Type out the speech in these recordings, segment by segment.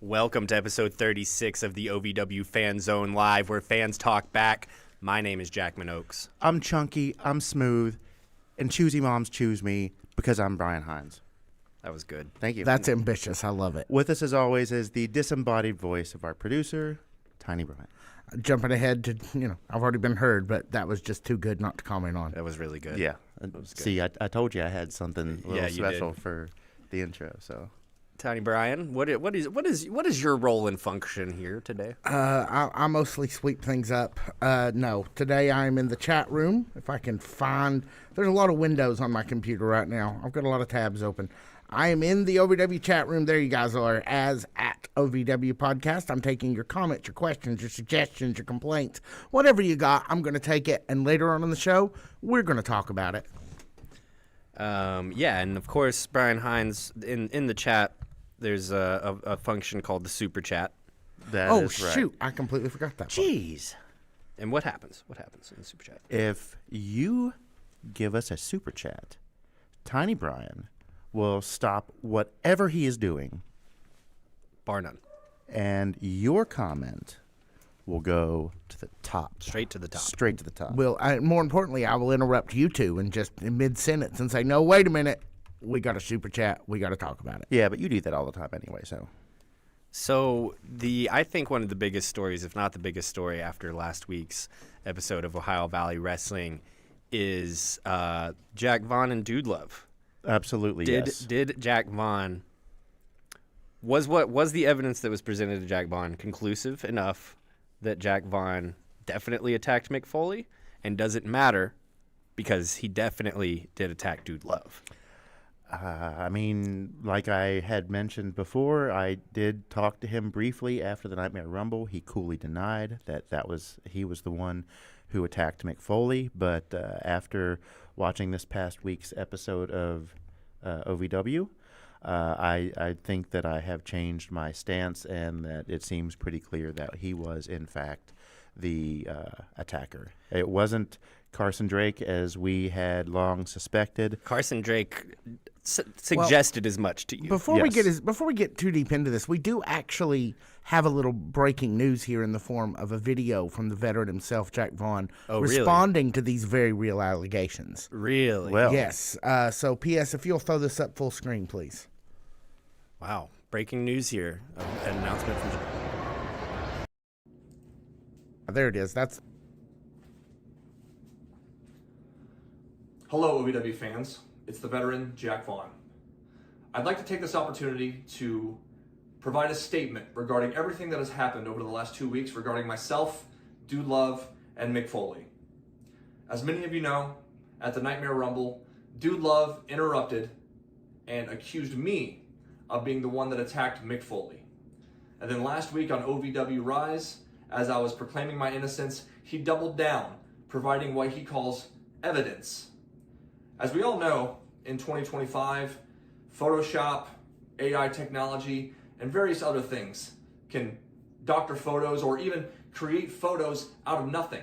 Welcome to episode 36 of the OVW Fan Zone Live, where fans talk back. My name is Jack Oaks. I'm chunky, I'm smooth, and choosy moms choose me because I'm Brian Hines. That was good. Thank you. That's ambitious. I love it. With us, as always, is the disembodied voice of our producer, Tiny Brian. Jumping ahead to, I've already been heard, but that was just too good not to comment on. That was really good. Yeah. Was good. See, I told you I had something a little special did. for the intro, so... Tiny Brian, what is your role and function here today? I mostly sweep things up. No, today I'm in the chat room. If I can find, there's a lot of windows on my computer right now. I've got a lot of tabs open. I am in the OVW chat room. There you guys are, as at OVW Podcast. I'm taking your comments, your questions, your suggestions, your complaints, whatever you got. I'm going to take it, and later on in the show, we're going to talk about it. Yeah, and of course, Brian Hines in the chat. There's a function called the super chat. Oh, shoot. I completely forgot that. Jeez. And what happens? What happens in the super chat? If you give us a super chat, Tiny Brian will stop whatever he is doing. Bar none. And your comment will go to the top. Straight to the top. Straight to the top. Well, more importantly, I will interrupt you two and just in mid-sentence and say, no, wait a minute. We got a super chat. We got to talk about it. Yeah, but you do that all the time anyway, so. So I think one of the biggest stories, if not the biggest story after last week's episode of Ohio Valley Wrestling is Jack Vaughn and Dude Love. Absolutely, yes. Did Jack Vaughn, was the evidence that was presented to Jack Vaughn conclusive enough that Jack Vaughn definitely attacked Mick Foley? And does it matter because he definitely did attack Dude Love? I mean, like I had mentioned before, I did talk to him briefly after the Nightmare Rumble. He coolly denied that he was the one who attacked Mick Foley. But after watching this past week's episode of OVW, I think that I have changed my stance and that it seems pretty clear that he was, in fact, the attacker. It wasn't Carson Drake, as we had long suspected. Carson Drake suggested as much to you. Before we get too deep into this, we do actually have a little breaking news here in the form of a video from the veteran himself, Jack Vaughn, responding to these very real allegations. Really? Well, yes. So, P.S., if you'll throw this up full screen, please. Wow. Breaking news here. An announcement from... There it is. That's... Hello, OVW fans. It's the veteran, Jack Vaughn. I'd like to take this opportunity to provide a statement regarding everything that has happened over the last 2 weeks regarding myself, Dude Love, and Mick Foley. As many of you know, at the Nightmare Rumble, Dude Love interrupted and accused me of being the one that attacked Mick Foley. And then last week on OVW Rise, as I was proclaiming my innocence, he doubled down, providing what he calls evidence. As we all know, in 2025, Photoshop, AI technology, and various other things can doctor photos or even create photos out of nothing.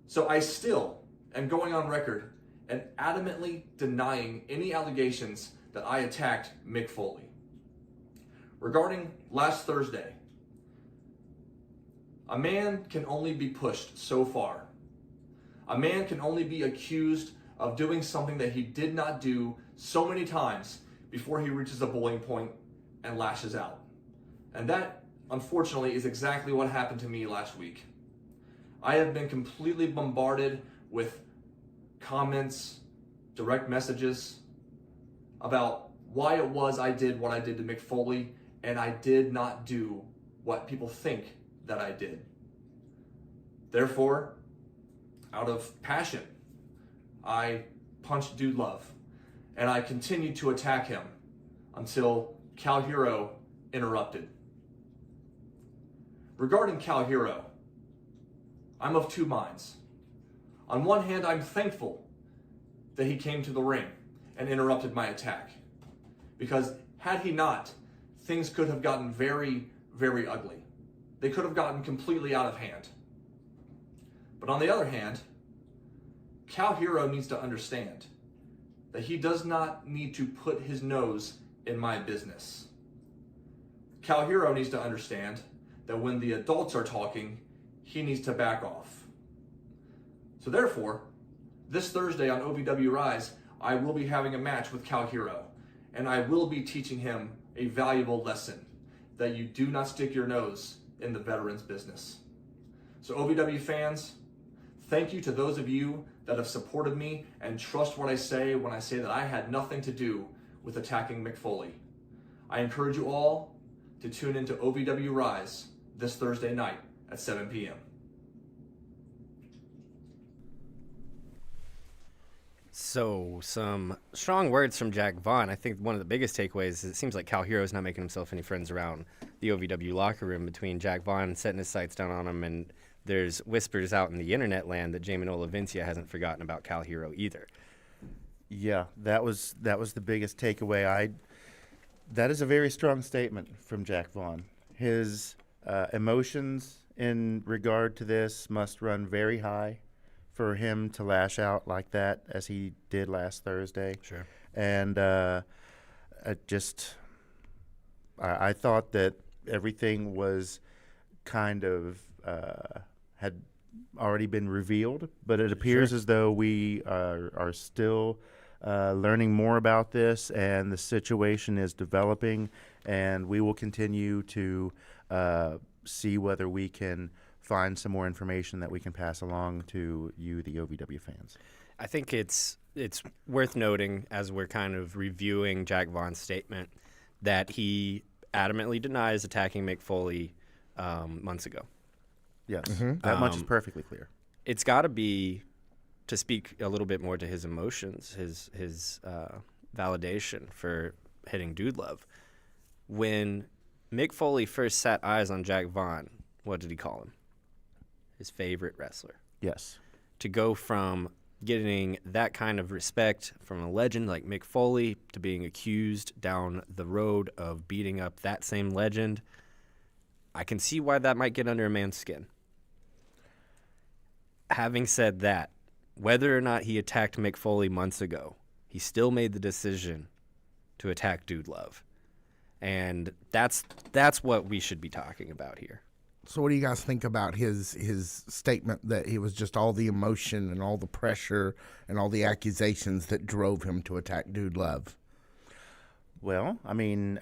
So I still am going on record and adamantly denying any allegations that I attacked Mick Foley. Regarding last Thursday, a man can only be pushed so far. A man can only be accused of doing something that he did not do so many times before he reaches a boiling point and lashes out. And that, unfortunately, is exactly what happened to me last week. I have been completely bombarded with comments, direct messages about why it was I did what I did to Mick Foley, and I did not do what people think that I did. Therefore, out of passion, I punched Dude Love, and I continued to attack him until Cal Hero interrupted. Regarding Cal Hero, I'm of two minds. On one hand, I'm thankful that he came to the ring and interrupted my attack, because had he not, things could have gotten very, very ugly. They could have gotten completely out of hand. But on the other hand, Cal Hero needs to understand that he does not need to put his nose in my business. Cal Hero needs to understand that when the adults are talking, he needs to back off. So therefore, this Thursday on OVW Rise, I will be having a match with Cal Hero, and I will be teaching him a valuable lesson that you do not stick your nose in the veterans business. So OVW fans, thank you to those of you that have supported me and trust what I say when I say that I had nothing to do with attacking Mick Foley. I encourage you all to tune into OVW Rise this Thursday night at 7 p.m. So, some strong words from Jack Vaughn. I think one of the biggest takeaways is it seems like Cal Hero is not making himself any friends around the OVW locker room, between Jack Vaughn setting his sights down on him, and there's whispers out in the internet land that Jamin Olavincia hasn't forgotten about Cal Hero either. Yeah, that was the biggest takeaway. That is a very strong statement from Jack Vaughn. His emotions in regard to this must run very high for him to lash out like that as he did last Thursday. Sure. And I thought that everything was kind of had already been revealed, but it appears as though we are still learning more about this, and the situation is developing, and we will continue to see whether we can find some more information that we can pass along to you, the OVW fans. I think it's worth noting, as we're kind of reviewing Jack Vaughn's statement, that he adamantly denies attacking Mick Foley months ago. Yes, that much is perfectly clear. It's got to be, to speak a little bit more to his emotions, his validation for hitting Dude Love. When Mick Foley first sat eyes on Jack Vaughn, what did he call him? His favorite wrestler. Yes. To go from getting that kind of respect from a legend like Mick Foley to being accused down the road of beating up that same legend, I can see why that might get under a man's skin. Having said that, whether or not he attacked Mick Foley months ago, he still made the decision to attack Dude Love. And that's what we should be talking about here. So what do you guys think about his statement that it was just all the emotion and all the pressure and all the accusations that drove him to attack Dude Love? Well, I mean,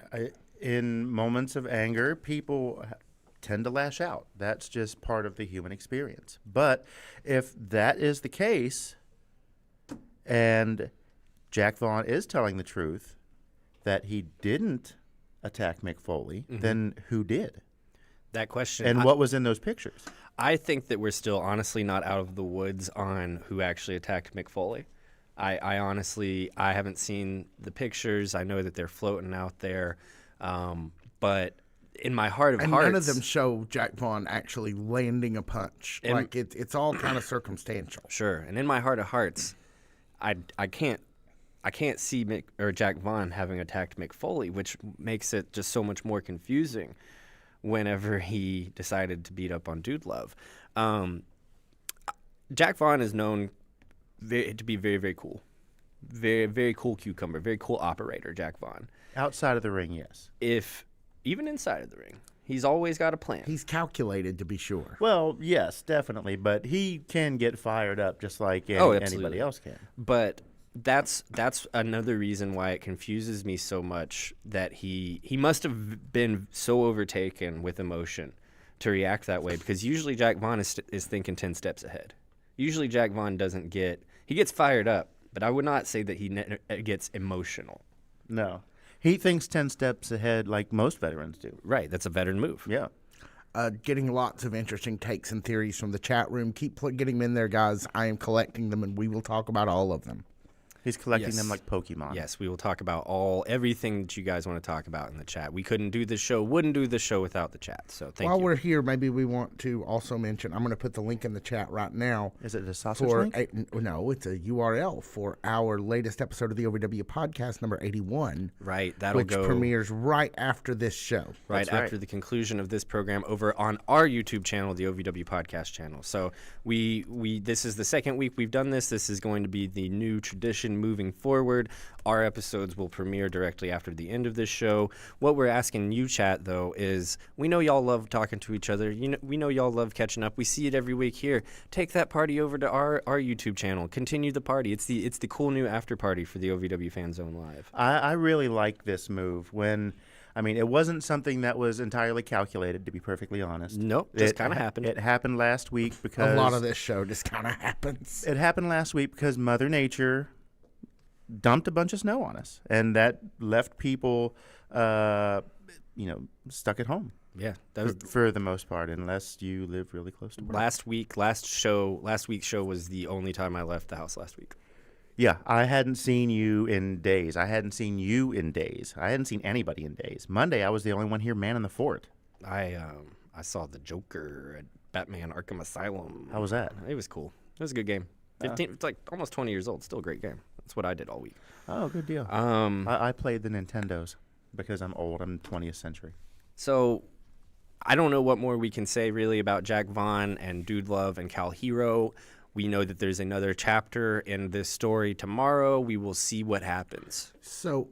in moments of anger, people tend to lash out. That's just part of the human experience. But if that is the case, and Jack Vaughn is telling the truth that he didn't attack Mick Foley, then who did? That question. And what was in those pictures? I think that we're still honestly not out of the woods on who actually attacked Mick Foley. I honestly haven't seen the pictures. I know that they're floating out there. But in my heart of hearts... And none of them show Jack Vaughn actually landing a punch. Like, it's all kind of circumstantial. Sure. And in my heart of hearts, I can't see Jack Vaughn having attacked Mick Foley, which makes it just so much more confusing whenever he decided to beat up on Dude Love. Jack Vaughn is known to be very, very cool. Very, very cool cucumber. Very cool operator, Jack Vaughn. Outside of the ring, yes. Even inside of the ring, he's always got a plan. He's calculated, to be sure. Well, yes, definitely. But he can get fired up just like anybody else can. But that's another reason why it confuses me so much, that he must have been so overtaken with emotion to react that way, because usually Jack Vaughn is thinking 10 steps ahead. Usually Jack Vaughn doesn't he gets fired up, but I would not say that he gets emotional. No. He thinks 10 steps ahead like most veterans do. Right, that's a veteran move. Yeah. Getting lots of interesting takes and theories from the chat room. Keep getting them in there, guys. I am collecting them, and we will talk about all of them. He's collecting Yes. them like Pokemon. Yes, we will talk about everything that you guys want to talk about in the chat. We couldn't do this show, wouldn't do this show without the chat. So thank While you. we're here, maybe we want to also mention, I'm going to put the link in the chat right now. Is it a sausage For link? no, it's a URL for our latest episode of the OVW podcast, number 81. Right, that'll which go premieres right after this show. right That's right. after the conclusion of this program over on our YouTube channel, the OVW podcast channel. So we this is the second week we've done this. This is going to be the new tradition moving forward. Our episodes will premiere directly after the end of this show. What we're asking you, chat, though, is we know y'all love talking to each other. We know y'all love catching up. We see it every week here. Take that party over to our YouTube channel. Continue the party. It's the cool new after party for the OVW Fan Zone Live. I really like this move. It wasn't something that was entirely calculated, to be perfectly honest. Nope, just kind of happened. It happened last week because A lot of this show just kind of happens. It happened last week because Mother Nature dumped a bunch of snow on us, and that left people, stuck at home. Yeah, that was For the most part, unless you live really close to work. last week's show was the only time I left the house last week. Yeah, I hadn't seen you in days. I hadn't seen anybody in days. Monday, I was the only one here manning the fort. I saw the Joker at Batman Arkham Asylum. How was that? It was cool. It was a good game. 15, it's like almost 20 years old. Still a great game. That's what I did all week. Oh, good deal. I played the Nintendos because I'm old. I'm 20th century. So I don't know what more we can say really about Jack Vaughn and Dude Love and Cal Hero. We know that there's another chapter in this story tomorrow. We will see what happens. So,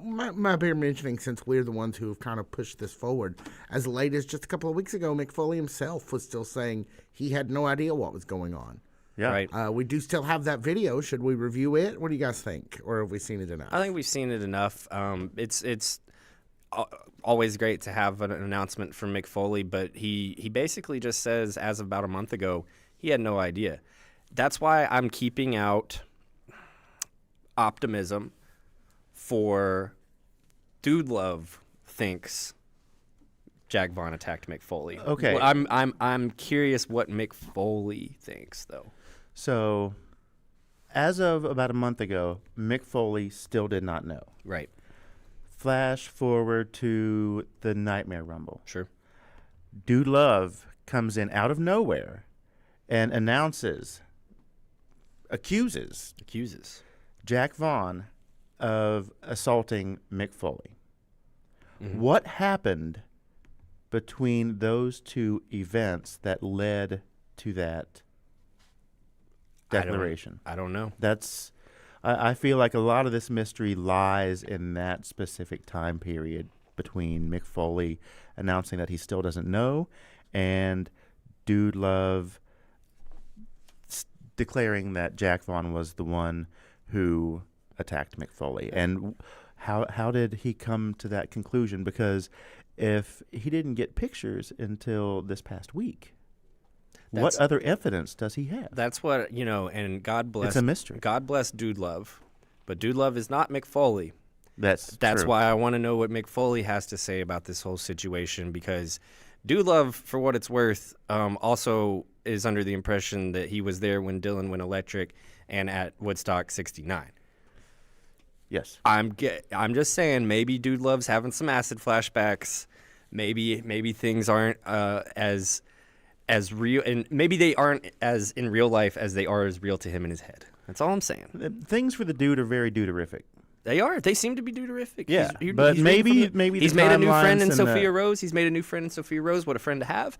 my bear mentioning, since we're the ones who have kind of pushed this forward, as late as just a couple of weeks ago, Mick Foley himself was still saying he had no idea what was going on. Yeah. Right. We do still have that video. Should we review it? What do you guys think? Or have we seen it enough? I think we've seen it enough. It's always great to have an announcement from Mick Foley, but he basically just says, as of about a month ago, he had no idea. That's why I'm keeping out optimism for Dude Love thinks Jack Vaughn attacked Mick Foley. Okay. Well, I'm curious what Mick Foley thinks, though. So, as of about a month ago, Mick Foley still did not know. Right. Flash forward to the Nightmare Rumble. Sure. Dude Love comes in out of nowhere and accuses Jack Vaughn of assaulting Mick Foley. Mm-hmm. What happened between those two events that led to that declaration? I don't know. I feel like a lot of this mystery lies in that specific time period between Mick Foley announcing that he still doesn't know and Dude Love declaring that Jack Vaughn was the one who attacked Mick Foley. And how did he come to that conclusion? Because if he didn't get pictures until this past week, what other evidence does he have? That's what, and God bless. It's a mystery. God bless Dude Love. But Dude Love is not Mick Foley. That's true. why I want to know what Mick Foley has to say about this whole situation, because Dude Love, for what it's worth, also is under the impression that he was there when Dylan went electric and at Woodstock 69. Yes. I'm just saying, maybe Dude Love's having some acid flashbacks. Maybe things aren't as real, and maybe they aren't as in real life as they are as real to him in his head. That's all I'm saying. Things for the dude are very duderific. They are. They seem to be duderific. Yeah, but maybe he's the made a new timelines friend in and Sophia Rose. He's made a new friend in Sophia Rose. What a friend to have.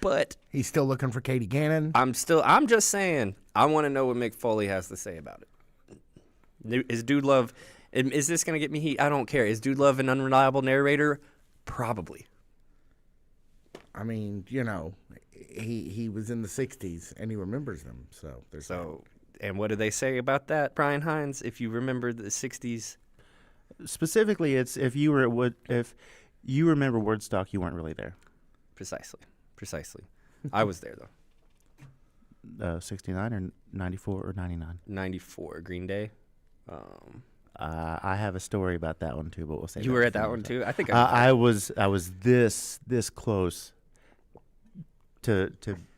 But He's still looking for Katie Gannon. I'm just saying, I want to know what Mick Foley has to say about it. Is Dude Love, is this going to get me heat? I don't care. Is Dude Love an unreliable narrator? Probably. I mean, he was in the 60s and he remembers them. So there's And what do they say about that, Brian Hines? If you remember the 60s, Specifically, it's if you remember Woodstock, you weren't really there. precisely. I was there though. '69 or '94 or '99? 94, Green Day. I have a story about that one too, but we'll say You were at that one too? I think I was this close to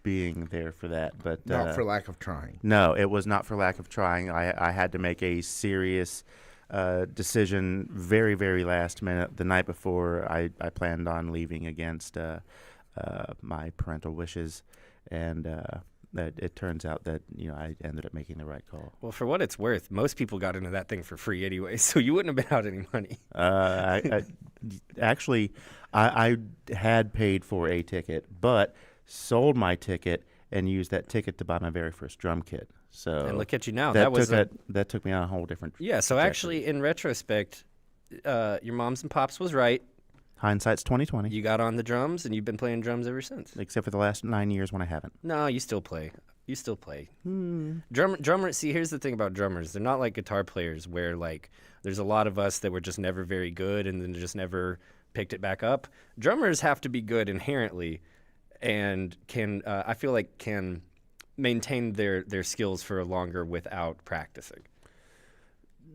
being there for that, but Not for lack of trying. no, it was not for lack of trying. I had to make a serious decision very, very last minute the night before I planned on leaving against my parental wishes, and that it turns out that I ended up making the right call. Well, for what it's worth, most people got into that thing for free anyway, so you wouldn't have been out any money. Actually, I had paid for a ticket, but sold my ticket and used that ticket to buy my very first drum kit. So And look at you now. That took me on a whole different Yeah, so trajectory. actually, in retrospect, your moms and pops was right. Hindsight's 20/20. You got on the drums, and you've been playing drums ever since. Except for the last 9 years when I haven't. No, you still play. You still play. Drummers. See, here's the thing about drummers. They're not like guitar players, where like there's a lot of us that were just never very good, and then just never picked it back up. Drummers have to be good inherently, and I feel like can maintain their skills for longer without practicing.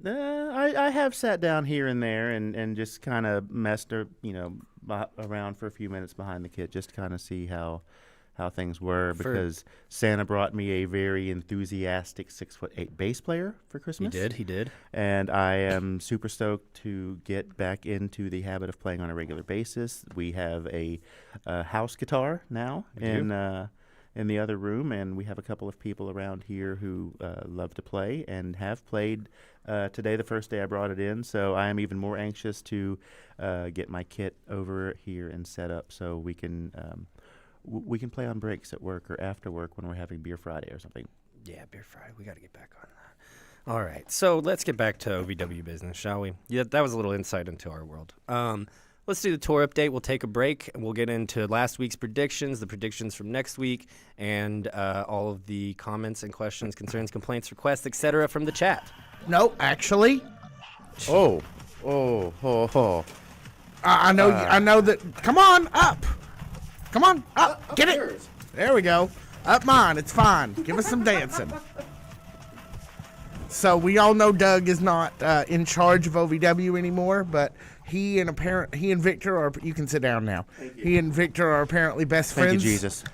I have sat down here and there and just kind of messed around for a few minutes behind the kit, just to kind of see how things were, because Santa brought me a very enthusiastic 6'8" bass player for Christmas. He did. And I am super stoked to get back into the habit of playing on a regular basis. We have a house guitar now in the other room, and we have a couple of people around here who love to play and have played today, the first day I brought it in. So I am even more anxious to get my kit over here and set up so we can play on breaks at work or after work when we're having Beer Friday or something. Yeah, Beer Friday. We got to get back on that. All right, so let's get back to OVW business, shall we? Yeah, that was a little insight into our world. Let's do the tour update. We'll take a break, and we'll get into last week's predictions, the predictions from next week, and all of the comments and questions, concerns, complaints, requests, etc. from the chat. No, actually, Oh. I know that. Come on, up. Come on, up. Get it. yours. There we go. Up mine. It's fine. Give us some dancing. So we all know Doug is not in charge of OVW anymore, but he and Victor are. You can sit down now. He and Victor are apparently best Thank friends. you, Jesus.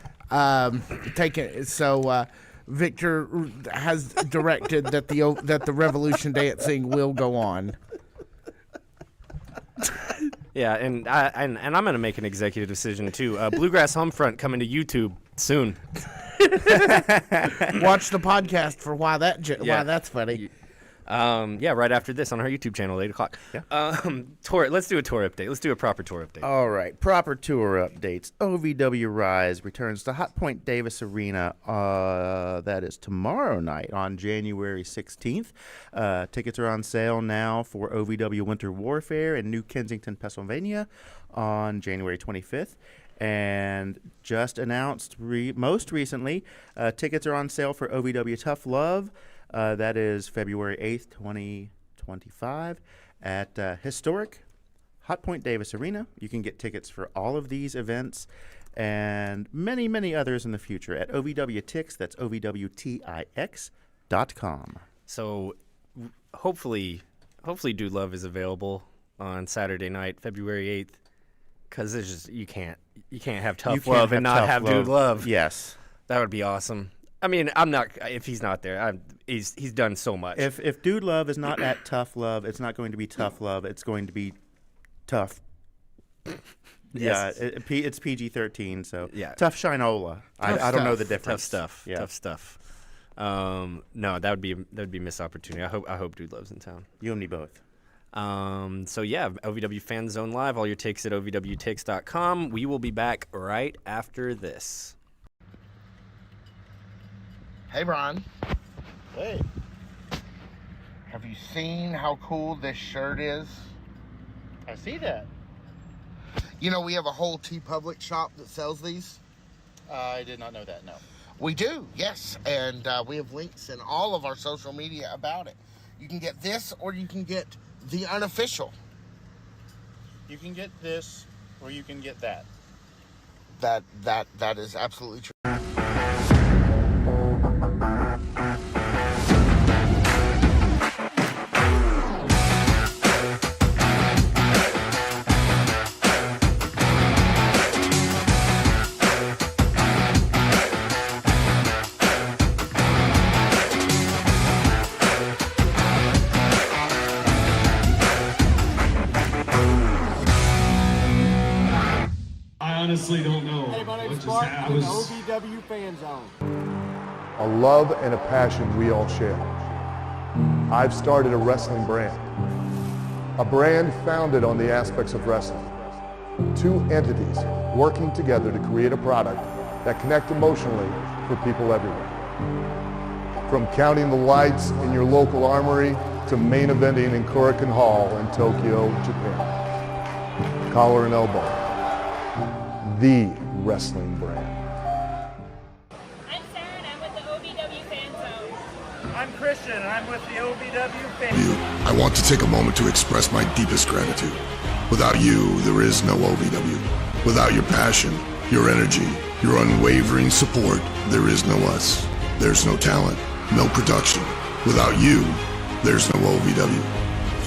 Victor has directed that the Revolution dancing will go on. Yeah, and I'm going to make an executive decision, too. Bluegrass Homefront coming to YouTube soon. Watch the podcast for why that's funny. Yeah, right after this on our YouTube channel, 8 o'clock. Yeah. Tour. Let's do a tour update. Let's do a proper tour update. All right, proper tour updates. OVW Rise returns to Hot Point Davis Arena. That is tomorrow night on January 16th. Tickets are on sale now for OVW Winter Warfare in New Kensington, Pennsylvania on January 25th. And just announced most recently, tickets are on sale for OVW Tough Love. That is February 8th, 2025 at historic Hot Point Davis Arena. You can get tickets for all of these events and many, many others in the future at OVW Tix. That's OVWTIX.com. So hopefully Dude Love is available on Saturday night, February 8th, because you can't have Tough Love and not have Dude Love. Yes. That would be awesome. I mean, I'm not. If he's not there, he's done so much. If Dude Love is not at Tough Love, it's not going to be Tough Love. It's going to be Tough. Yes. Yeah, it's PG-13, so Yeah. Tough Shinola. I don't know the difference. Tough stuff. Yeah. Tough stuff. No, that would be a missed opportunity. I hope Dude Love's in town. You and me both. So yeah, OVW Fan Zone Live. All your takes at OVWTakes.com. We will be back right after this. Hey, Brian. Hey. Have you seen how cool this shirt is? I see that. You know, we have a whole TeePublic shop that sells these. I did not know that, no. We do, yes. And we have links in all of our social media about it. You can get this or you can get the unofficial. You can get this or you can get that. That is absolutely true. honestly don't know. Hey, my name's what just Mark. happened. I'm with the OVW Fan Zone. A love and a passion we all share. I've started a wrestling brand. A brand founded on the aspects of wrestling. Two entities working together to create a product that connect emotionally for people everywhere. From counting the lights in your local armory to main eventing in Korakuen Hall in Tokyo, Japan. Collar and elbow. The wrestling brand. I'm Sarah and I'm with the OVW Fan Zone. I'm Christian and I'm with the OVW Fan. I want to take a moment to express my deepest gratitude. Without you, there is no OVW. Without your passion, your energy, your unwavering support, there is no us. There's no talent, no production. Without you, there's no OVW.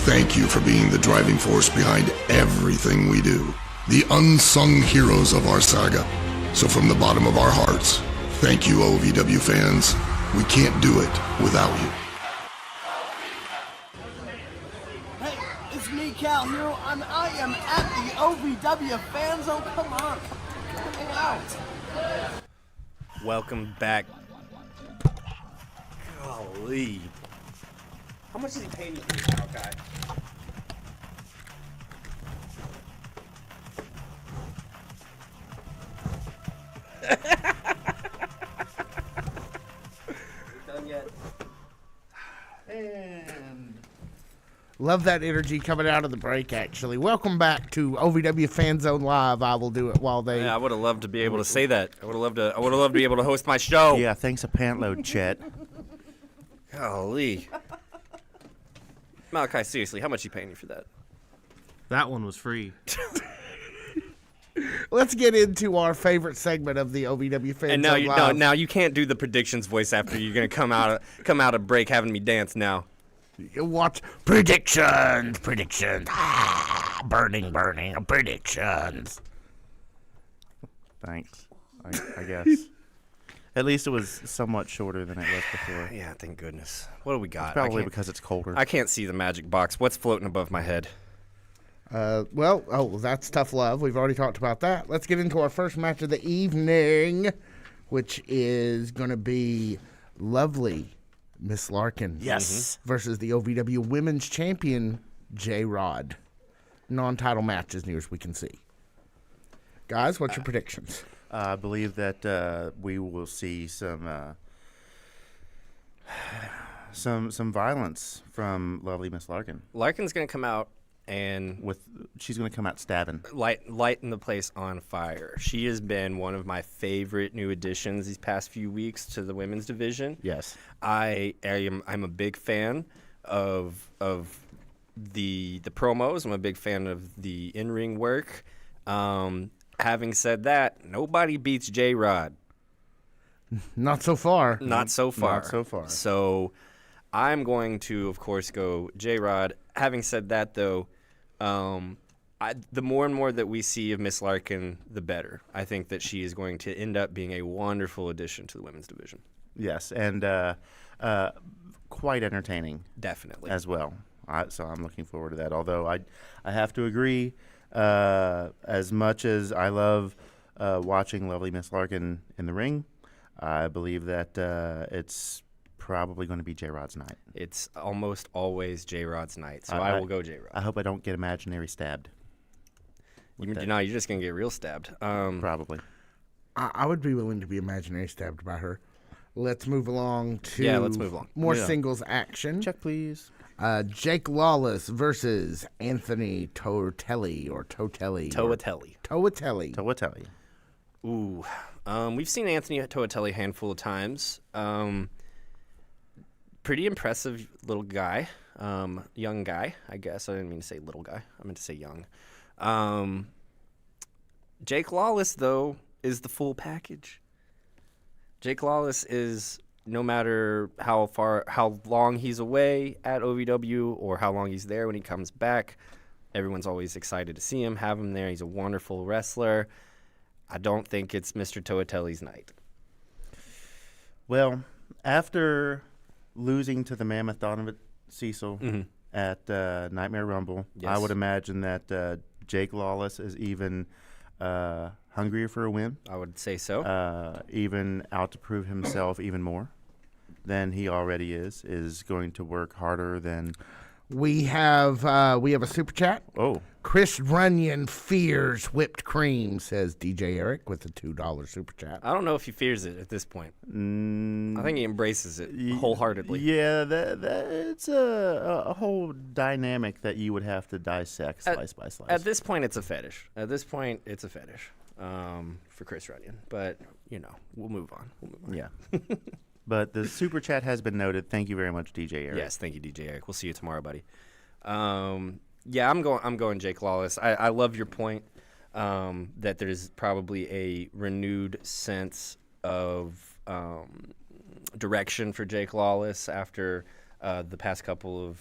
Thank you for being the driving force behind everything we do. The unsung heroes of our saga. So from the bottom of our hearts, thank you, OVW fans. We can't do it without you. Hey, it's me, Cal Hero. I am at the OVW Fan Zone. Come on. Come out. Welcome back. Golly. How much is he paying you for this now, guy? Done yet? And love that energy coming out of the break, actually. Welcome back to OVW Fan Zone Live. I will do it while they... Yeah, I would have loved to be able to say that. I would have loved to be able to host my show. Yeah, thanks a pant load, Chet. Golly. Malachi, seriously, how much are you paying you for that? That one was free. Let's get into our favorite segment of the OVW Fan And Zone Live. now you can't do the predictions voice after you're gonna come out of break having me dance now. You watch predictions. Burning, predictions. Thanks, I guess. At least it was somewhat shorter than it was before. Yeah, thank goodness. What do we got? Probably because it's colder. I can't see the magic box. What's floating above my head? That's Tough Love. We've already talked about that. Let's get into our first match of the evening, which is going to be lovely Miss Larkin. Yes. Versus the OVW Women's Champion, J-Rod. Non-title match as near as we can see. Guys, what's your predictions? I believe that we will see some violence from lovely Miss Larkin. Larkin's gonna come out and she's gonna come out stabbing, lighting the place on fire. She has been one of my favorite new additions these past few weeks to the women's division. Yes, I'm a big fan of the promos. I'm a big fan of the in-ring work. Having said that, nobody beats J-Rod. Not so far. Not so far. Not so far. So I'm going to, of course, go J-Rod. Having said that, though, the more and more that we see of Miss Larkin, the better. I think that she is going to end up being a wonderful addition to the women's division. Yes, and quite entertaining. Definitely. As well. So I'm looking forward to that. Although I have to agree, as much as I love watching lovely Miss Larkin in the ring, I believe that it's probably going to be J-Rod's night. It's almost always J-Rod's night, so I will go J-Rod. I hope I don't get imaginary you're just going to get real stabbed. Probably. I would be willing to be imaginary stabbed by her. Let's move along to let's move along. More singles action. Check, please. Jake Lawless versus Anthony Toatelli. Ooh. We've seen Anthony Toatelli a handful of times. Pretty impressive little guy. Young guy, I guess. I didn't mean to say little guy. I meant to say young. Jake Lawless, though, is the full package. Jake Lawless is, no matter how long he's away at OVW or how long he's there when he comes back, everyone's always excited to see him, have him there. He's a wonderful wrestler. I don't think it's Mr. Toatelli's night. Well, after losing to the Mammoth Donovan Cecil at Nightmare Rumble, yes. I would imagine that Jake Lawless is even hungrier for a win. I would say so. Even out to prove himself even more than he already is going to work harder than. We have a super chat. Oh. Chris Runyon fears whipped cream, says DJ Eric with a $2 super chat. I don't know if he fears it at this point. I think he embraces it wholeheartedly. Yeah, it's a whole dynamic that you would have to dissect slice by slice. At this point, it's a fetish. For Chris Runyon. But, we'll move on. Yeah. But the super chat has been noted. Thank you very much, DJ Eric. Yes, thank you, DJ Eric. We'll see you tomorrow, buddy. Yeah, I'm going Jake Lawless. I love your point that there's probably a renewed sense of direction for Jake Lawless after his past couple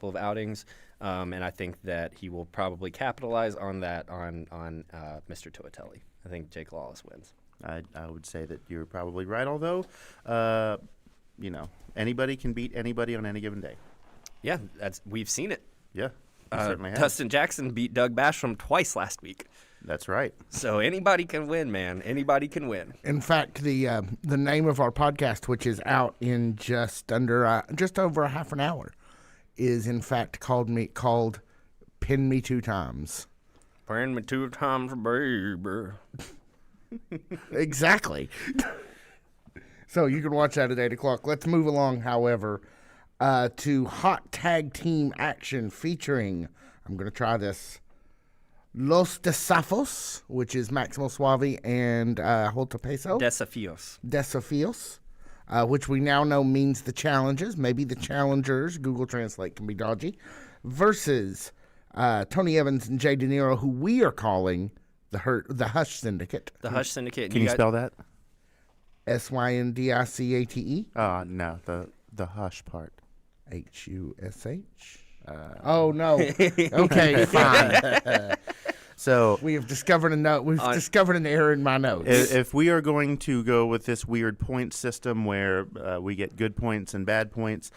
of outings, and I think that he will probably capitalize on that on Mr. Toatelli. I think Jake Lawless wins. I would say that you're probably right, although, anybody can beat anybody on any given day. Yeah, we've seen it. Yeah, certainly have. Dustin Jackson beat Doug Basham twice last week. That's right. So anybody can win, man. Anybody can win. In fact, the name of our podcast, which is out in just over a half an hour, is in fact called "Pin Me 2 Times." Pin me 2 times, baby. Exactly. So you can watch that at 8 o'clock. Let's move along, however, to hot tag team action featuring, I'm going to try this, Los Desafos, which is Maximo Suave and Holta Peso. Desafios, which we now know means the challenges. Maybe the challengers, Google Translate can be dodgy, versus Tony Evans and Jay De Niro, who we are calling the Hush Syndicate. The Hush Syndicate. Can you spell that? Syndicate. No, the Hush part. Hush. Oh no. Okay, fine. So we have discovered a note. We've discovered an error in my notes. If we are going to go with this weird point system where we get good points and bad points.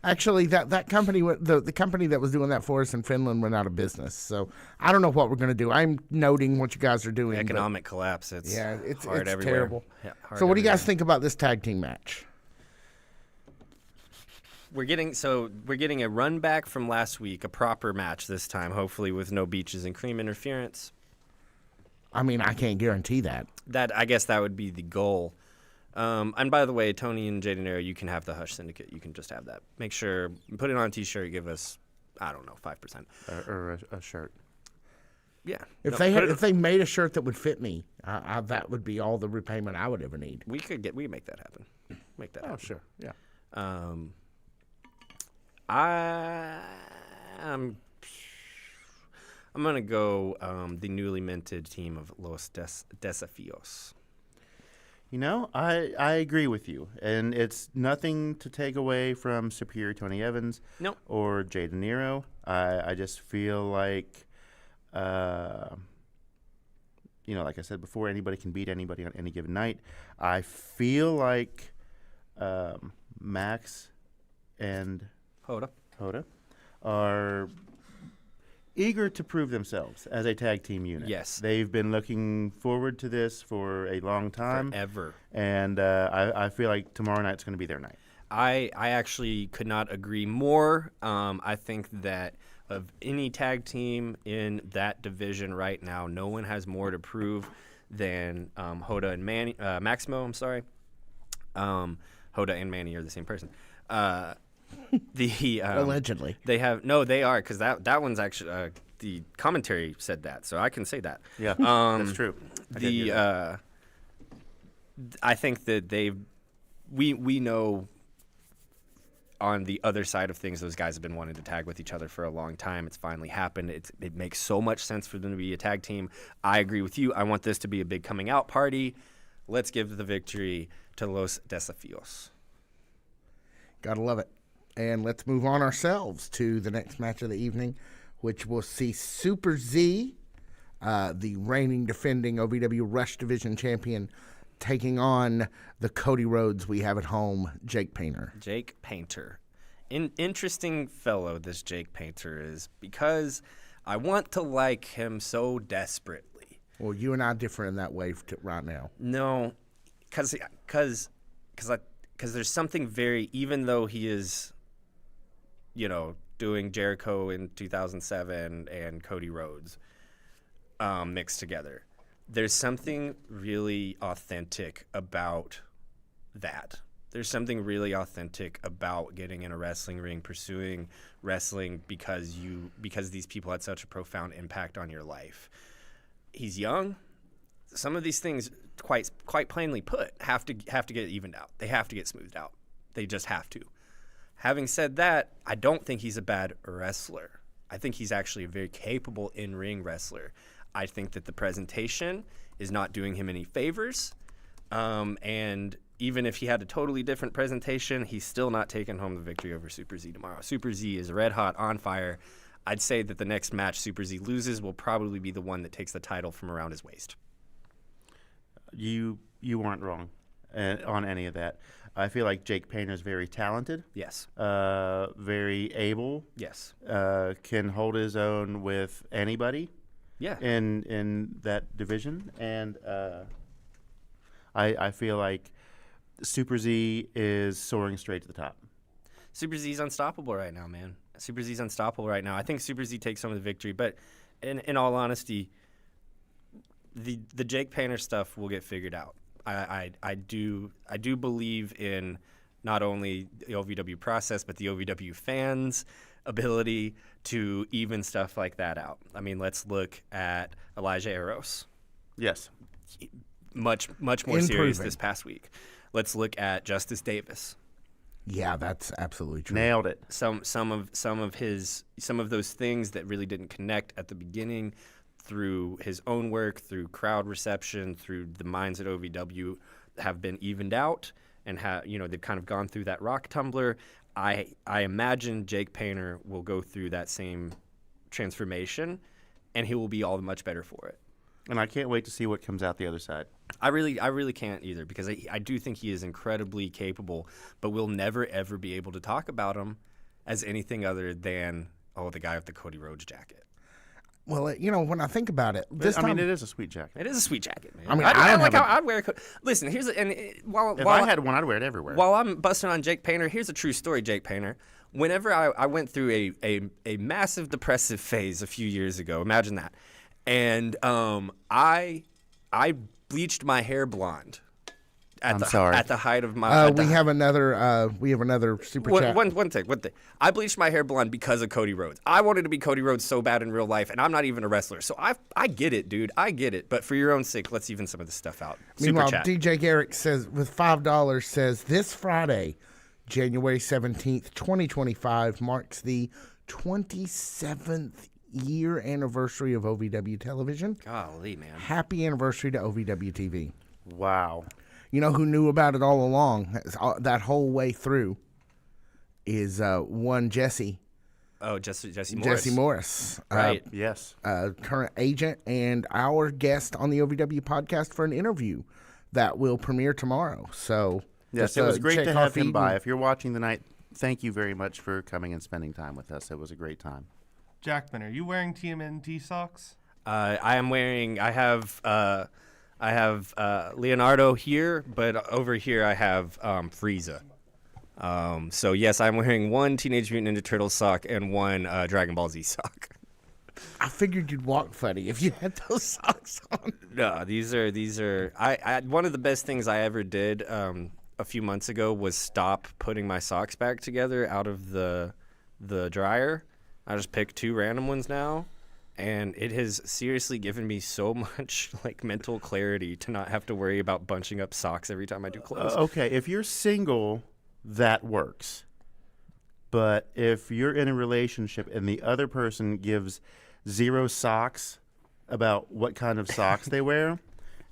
Actually, that company, the company that was doing that for us in Finland, went out of business. So I don't know what we're going to do. I'm noting what you guys are doing. Economic collapse. It's hard everywhere. Terrible. Yeah, so what do you guys think about this tag team match? We're getting a run back from last week, a proper match this time, hopefully with no beaches and cream interference. I mean, I can't guarantee that. I guess that would be the goal. And by the way, Tony and Jay De Niro, you can have the Hush Syndicate. You can just have that. Make sure, put it on a T-shirt. Give us, 5%. Or a shirt. Yeah. If they made a shirt that would fit me, that would be all the repayment I would ever need. We could make that happen. Oh, sure. Yeah. I'm gonna go the newly minted team of Los Desafios. I agree with you, and it's nothing to take away from Superior Tony Evans or Jay De Niro. I just feel like, like I said before, anybody can beat anybody on any given night. I feel like Max and Hoda are eager to prove themselves as a tag team unit. Yes. They've been looking forward to this for a long time. Forever. And I feel like tomorrow night's going to be their night. I actually could not agree more. I think that of any tag team in that division right now, no one has more to prove than Hoda and Maximo, I'm sorry. Hoda and Manny are the same person. Allegedly. They are, because that one's actually the commentary said that, so I can say that. Yeah, that's true. I think that we know on the other side of things, those guys have been wanting to tag with each other for a long time. It's finally happened. It makes so much sense for them to be a tag team. I agree with you. I want this to be a big coming out party. Let's give the victory to Los Desafios. Gotta love it. And let's move on ourselves to the next match of the evening, which will see Super Z, the reigning defending OVW Rush Division champion, taking on the Cody Rhodes we have at home, Jake Painter. Jake Painter. Interesting fellow this Jake Painter is, because I want to like him so desperately. Well, you and I differ in that way right now. No, because there's something very, even though he is, doing Jericho in 2007 and Cody Rhodes mixed together, there's something really authentic about that. There's something really authentic about getting in a wrestling ring, pursuing wrestling because these people had such a profound impact on your life. He's young. Some of these things, quite plainly put, have to get evened out. They have to get smoothed out. They just have to. Having said that, I don't think he's a bad wrestler. I think he's actually a very capable in-ring wrestler. I think that the presentation is not doing him any favors, and even if he had a totally different presentation, he's still not taking home the victory over Super Z tomorrow. Super Z is red hot, on fire. I'd say that the next match Super Z loses will probably be the one that takes the title from around his waist. You weren't wrong on any of that. I feel like Jake Painter is very talented. Yes. Very able. Yes. Can hold his own with anybody. Yeah. In that division, and I feel like Super Z is soaring straight to the top. Super Z's unstoppable right now, man. Super Z's unstoppable right now. I think Super Z takes some of the victory, but in all honesty, the Jake Painter stuff will get figured out. I do believe in not only the OVW process, but the OVW fans' ability to even stuff like that out. I mean, let's look at Elijah Eros. Yes. Much more serious this past week. Let's look at Justice Davis. Yeah, that's absolutely true. Nailed it. Some of those things that really didn't connect at the beginning, through his own work, through crowd reception, through the minds at OVW, have been evened out, and they've kind of gone through that rock tumbler. I imagine Jake Painter will go through that same transformation, and he will be all the much better for it. And I can't wait to see what comes out the other side. I really can't either, because I do think he is incredibly capable, but we'll never, ever be able to talk about him as anything other than, the guy with the Cody Rhodes jacket. Well, when I think about it, it is a sweet jacket. It is a sweet jacket, man. I mean, I'd wear a coat. Listen, if I had one, I'd wear it everywhere. While I'm busting on Jake Painter, here's a true story, Jake Painter. Whenever I went through a massive depressive phase a few years ago, imagine that, and I bleached my hair blonde. At the height of my. We have another super chat. One thing. I bleached my hair blonde because of Cody Rhodes. I wanted to be Cody Rhodes so bad in real life, and I'm not even a wrestler. So I get it, dude. I get it. But for your own sake, let's even some of this stuff out. Meanwhile, Super chat. DJ Garrick says with $5 says this Friday, January 17th, 2025 marks the 27th year anniversary of OVW television. Golly, man. Happy anniversary to OVW TV. Wow. You know who knew about it all along, that whole way through, is one Jesse. Oh, Jesse Morris. Jesse Morris. Right. Yes. Current agent and our guest on the OVW podcast for an interview that will premiere tomorrow. So, yes, it was great to have him by. If you're watching tonight, thank you very much for coming and spending time with us. It was a great time. Jackman, are you wearing TMNT socks? I am wearing. I have Leonardo here, but over here I have Frieza. So yes, I'm wearing one Teenage Mutant Ninja Turtles sock and one Dragon Ball Z sock. I figured you'd walk funny if you had those socks on. No, these are. I one of the best things I ever did a few months ago was stop putting my socks back together out of the dryer. I just pick two random ones now. And it has seriously given me so much mental clarity to not have to worry about bunching up socks every time I do clothes. Okay, if you're single, that works. But if you're in a relationship and the other person gives zero socks about what kind of socks they wear,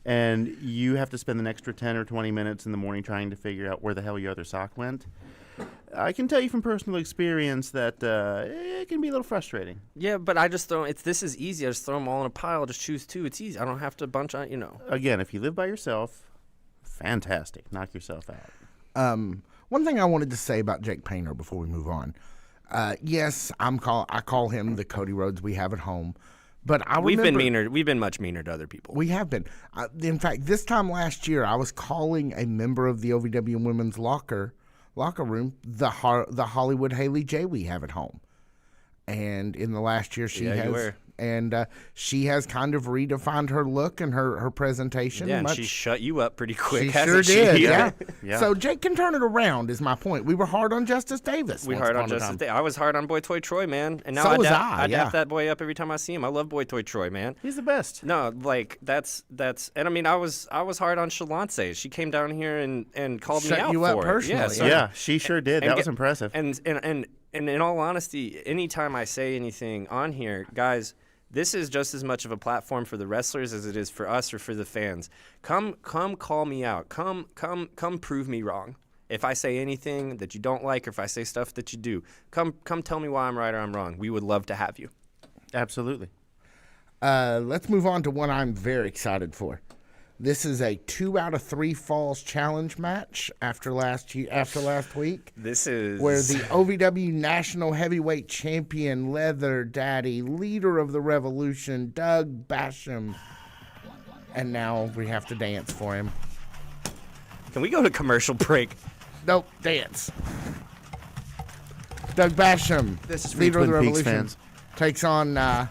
and you have to spend an extra 10 or 20 minutes in the morning trying to figure out where the hell your other sock went, I can tell you from personal experience that it can be a little frustrating. Yeah, but I just this is easy. I just throw them all in a pile. Just choose two. It's easy. I don't have to bunch on, Again, if you live by yourself, fantastic. Knock yourself out. One thing I wanted to say about Jake Painter before we move on. Yes, I call him the Cody Rhodes we have at home, But I We've been remember- meaner. We've been much meaner to other people. We have been. In fact, this time last year, I was calling a member of the OVW women's locker room the Hollywood Haley J we have at home. And in the last year, she has kind of redefined her look and her presentation. Yeah, and she shut you up pretty quick. She hasn't sure did. she? Yeah. Yeah. So Jake can turn it around. Is my point. We were hard on Justice Davis. We once hard on upon a Justice time. Day. I was hard on Boy Toy Troy, man, and now So I was dap, I, dap that boy up every time I see him. I love Boy Toy Troy, man. He's the best. No, like that's, and I mean, I was hard on Shalance. She came down here and called me Shut out you for up it. personally, Yeah, so- Yeah, she sure did. That was impressive. And in all honesty, anytime I say anything on here, guys, this is just as much of a platform for the wrestlers as it is for us or for the fans. Come call me out. Come prove me wrong. If I say anything that you don't like, or if I say stuff that you do, come tell me why I'm right or I'm wrong. We would love to have you. Absolutely. Let's move on to one I'm very excited for. This is a 2 out of 3 falls challenge match after last week. This is where the OVW National Heavyweight Champion, Leather Daddy, leader of the revolution, Doug Basham, and now we have to dance for him. Can we go to commercial break? Nope, dance. Doug Basham, This is for leader of the Twin Peaks revolution, fans. takes on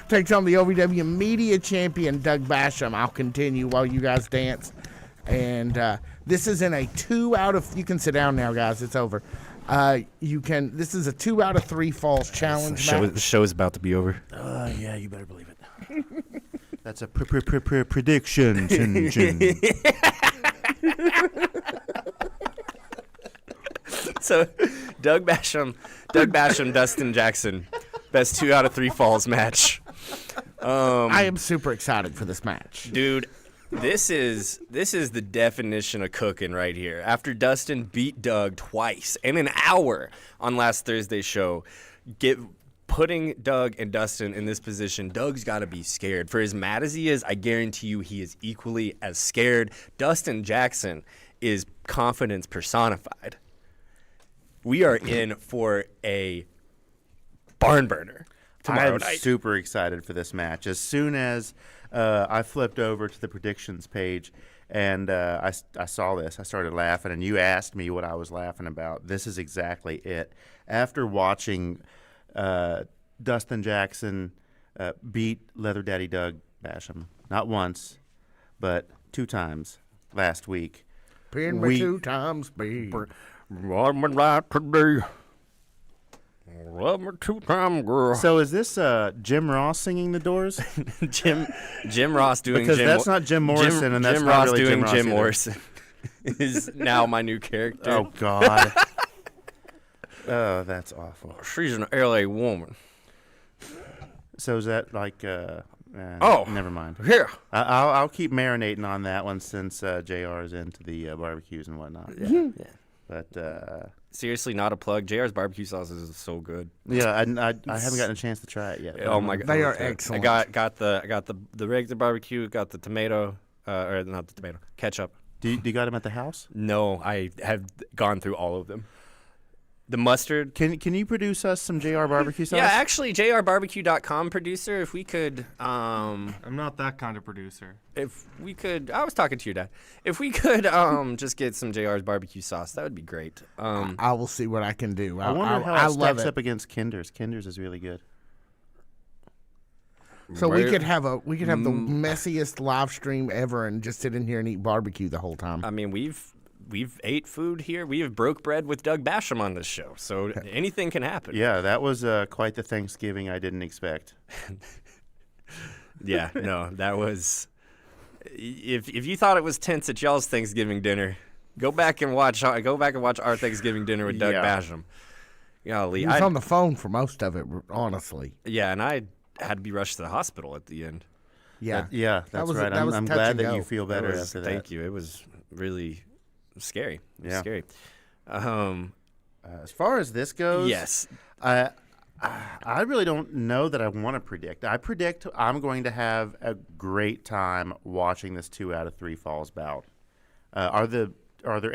takes on the OVW Media Champion, Doug Basham. I'll continue while you guys dance. And this is in a 2 out of... You can sit down now, guys. It's over. This is a 2 out of 3 falls challenge match. The show is about to be over. Yeah, you better believe it. That's a prediction. Chin, chin. So, Doug Basham, Dustin Jackson, best 2 out of 3 falls match. I am super excited for this match, dude. This is the definition of cooking right here. After Dustin beat Doug twice in an hour on last Thursday's show, putting Doug and Dustin in this position, Doug's got to be scared. For as mad as he is, I guarantee you he is equally as scared. Dustin Jackson is confidence personified. We are in for a barn burner tomorrow I'm night. super excited for this match. As soon as I flipped over to the predictions page and I saw this, I started laughing, and you asked me what I was laughing about. This is exactly it. After watching Dustin Jackson beat Leather Daddy Doug Basham, not once, but 2 times last week. Pin me 2 times, babe. Running right today. Love me 2 times, girl. So is this Jim Ross singing The Doors? Jim Ross doing because Jim that's not Jim Morrison, and that's Jim not Ross really doing Jim Ross Jim either. Morrison is now my new character. Oh God. Oh, that's awful. She's an LA woman. So is that like? Never mind. Here. I'll keep marinating on that one since JR is into the barbecues and whatnot. Yeah. But seriously, not a plug. JR's barbecue sauces is so good. yeah, I haven't gotten a chance to try it yet. Oh my god, They are excellent. I got the regular barbecue. Got the tomato, or not the tomato, ketchup. Do you got them at the house? No, I have gone through all of them. The mustard. Can you produce us some JR barbecue sauce? Yeah, actually, jrbarbecue.com producer. If we could, I'm not that kind of producer. if we could, I was talking to your dad. If we could, just get some JR's barbecue sauce, that would be great. I will see what I can do. I wonder how I it love stacks it. up against Kinder's. Kinder's is really good. So we could have the messiest live stream ever and just sit in here and eat barbecue the whole time. I mean, we've ate food here. We have broke bread with Doug Basham on this show, so anything can happen. Yeah, that was quite the Thanksgiving I didn't expect. Yeah, no, that was. If you thought it was tense at y'all's Thanksgiving dinner, go back and watch our Thanksgiving dinner with Doug Yeah. Basham. Golly, He was on the phone for most of it, honestly. yeah, and I had to be rushed to the hospital at the end. Yeah, Yeah, that's was- right. that was I'm touch glad and that go. you feel better It was- after that. Thank you. It was really scary. It was Yeah. scary. As far as this goes, Yes. I really don't know that I want to predict. I predict I'm going to have a great time watching this 2 out of 3 falls bout. Are there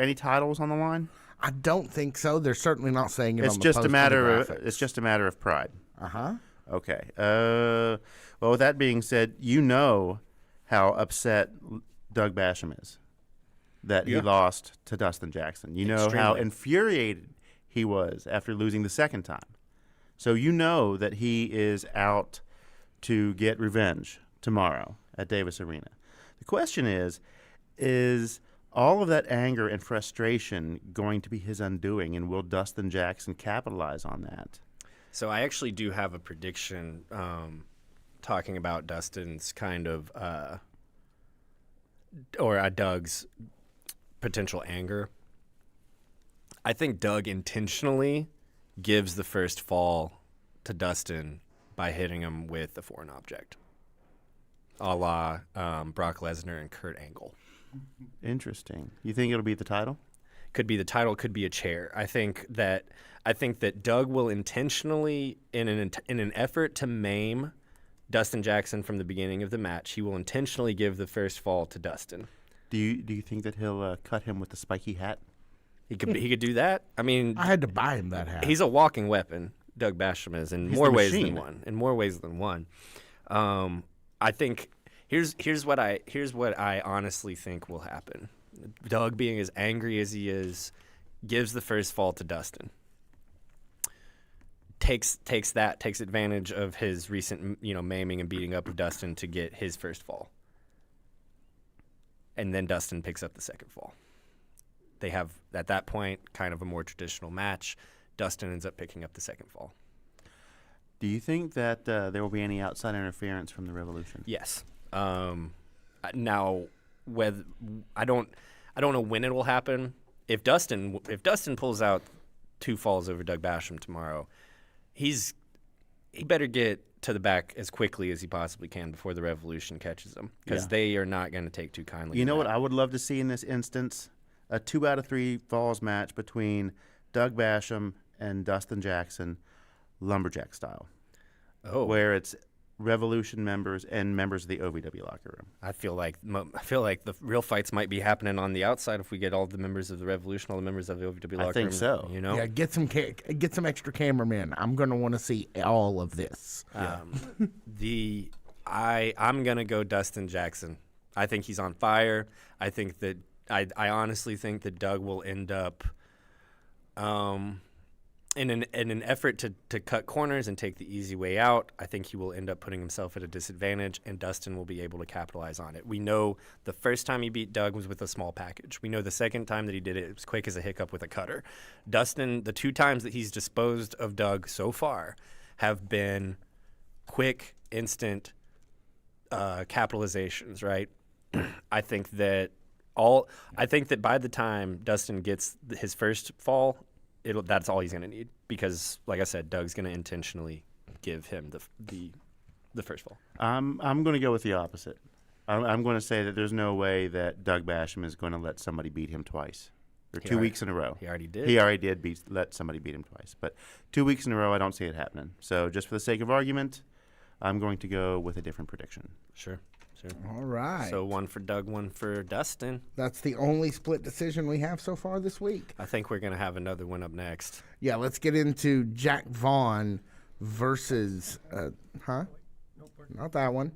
any titles on the line? I don't think so. They're certainly not saying it It's on the just a post matter or of the graphics. it's just a matter of pride. Uh-huh. Okay. Well, with that being said, you know how upset Doug Basham is that he lost to Dustin Jackson. You know how infuriated he was after losing the second time. So you know that he is out to get revenge tomorrow at Davis Arena. The question is all of that anger and frustration going to be his undoing, and will Dustin Jackson capitalize on that? So I actually do have a prediction talking about Dustin's kind of or Doug's potential anger. I think Doug intentionally gives the first fall to Dustin by hitting him with a foreign object, a la Brock Lesnar and Kurt Angle. Interesting. You think it'll be the title? Could be the title, could be a chair. I think that Doug will intentionally, in an effort to maim Dustin Jackson from the beginning of the match, he will intentionally give the first fall to Dustin. Do you think that he'll cut him with the spiky hat? He could do that. I mean, I had to buy him that hat. He's a walking weapon. Doug Basham is in more ways than one. In more ways than one. I think here's what I honestly think will happen. Doug, being as angry as he is, gives the first fall to Dustin. Takes advantage of his recent maiming and beating up of Dustin to get his first fall. And then Dustin picks up the second fall. They have, at that point, kind of a more traditional match. Dustin ends up picking up the second fall. Do you think that there will be any outside interference from the Revolution? Yes. Now, whether I don't know when it will happen. If Dustin pulls out 2 falls over Doug Basham tomorrow, he better get to the back as quickly as he possibly can before the Revolution catches him, because they are not going to take too kindly. You know what I would love to see in this instance? A 2 out of 3 falls match between Doug Basham and Dustin Jackson, lumberjack style. Oh, where it's Revolution members and members of the OVW locker room. I feel like the real fights might be happening on the outside if we get all the members of the Revolution, all the members of the OVW locker room. I think so. Yeah, get some extra cameramen. I'm going to want to see all of this. I'm going to go Dustin Jackson. I think he's on fire. I think that I honestly think that Doug will end up in an effort to cut corners and take the easy way out. I think he will end up putting himself at a disadvantage, and Dustin will be able to capitalize on it. We know the first time he beat Doug was with a small package. We know the second time that he did it, it was quick as a hiccup with a cutter. Dustin, the 2 times that he's disposed of Doug so far have been quick, instant capitalizations, right? I think that by the time Dustin gets his first fall, that's all he's going to need, because, like I said, Doug's going to intentionally give him the first fall. I'm going to go with the opposite. I'm going to say that there's no way that Doug Basham is going to let somebody beat him twice. Or 2 weeks in a row. He already did. He already did let somebody beat him twice. But 2 weeks in a row, I don't see it happening. So just for the sake of argument, I'm going to go with a different prediction. Sure. All right. So 1 for Doug, 1 for Dustin. That's the only split decision we have so far this week. I think we're going to have another one up next. Yeah, let's get into Jack Vaughn versus not that one.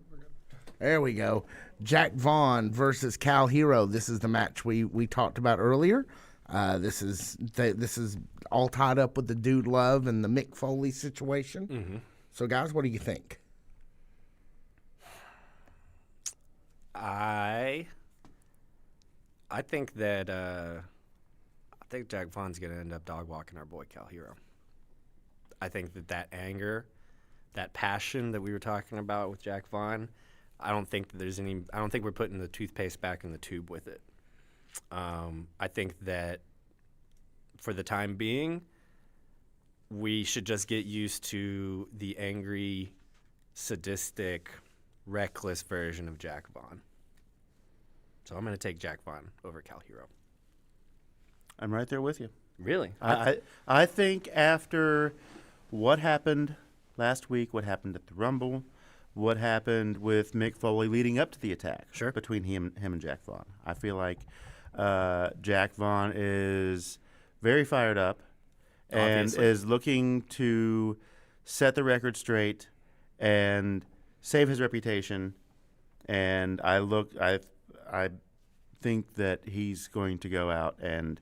There we go. Jack Vaughn versus Cal Hero. This is the match we talked about earlier. This is all tied up with the Dude Love and the Mick Foley situation. Mm-hmm. So, guys, what do you think? I think that Jack Vaughn's going to end up dog walking our boy Cal Hero. I think that anger, that passion that we were talking about with Jack Vaughn, I don't think we're putting the toothpaste back in the tube with it. I think that for the time being, we should just get used to the angry, sadistic, reckless version of Jack Vaughn. So I'm going to take Jack Vaughn over Cal Hero. I'm right there with you. Really? I think after what happened last week, what happened at the Rumble, what happened with Mick Foley leading up to the attack between him and Jack Vaughn, I feel like Jack Vaughn is very fired up and is looking to set the record straight and save his reputation. And I think that he's going to go out and